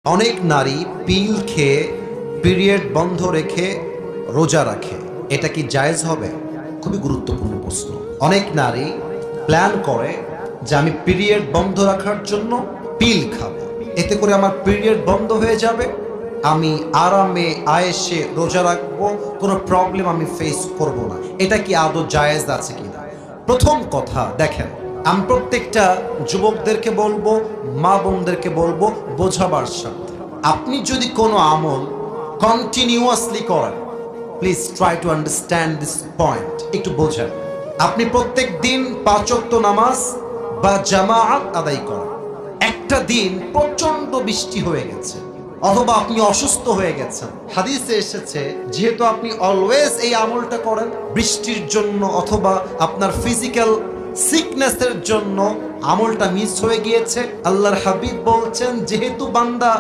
অনেক নারী পিল খেয়ে পিরিয়ড বন্ধ রেখে রোজা রাখে, এটা কি জায়েজ হবে? খুবই গুরুত্বপূর্ণ প্রশ্ন। অনেক নারী প্ল্যান করে যে আমি পিরিয়ড বন্ধ রাখার জন্য পিল খাবো, এতে করে আমার পিরিয়ড বন্ধ হয়ে যাবে, আমি আরামে আয়েসে রোজা রাখবো, কোনো প্রবলেম আমি ফেস করব না। এটা কি আদৌ জায়েজ আছে কিনা? প্রথম কথা দেখেন, আমি প্রত্যেকটা যুবকদেরকে বলবো, মা বোনদেরকে বলবো বোঝাবার সাথে, আপনি যদি কোনো আমল কন্টিনিউয়াসলি করেন, please try to understand this point, একটু বোঝেন। আপনি প্রত্যেক দিন 5 ওয়াক্ত নামাজ বা জামাআত আদায় করেন, একটা দিন প্রচন্ড বৃষ্টি হয়ে গেছে অথবা আপনি অসুস্থ হয়ে গেছেন, হাদিসে এসেছে যেহেতু আপনি অলওয়েজ এই আমলটা করেন, বৃষ্টির জন্য অথবা আপনার ফিজিক্যাল সিকনেসের জন্য আমলটা মিস হয়ে গিয়েছে, আল্লাহর হাবিব বলছেন যেহেতু বান্দা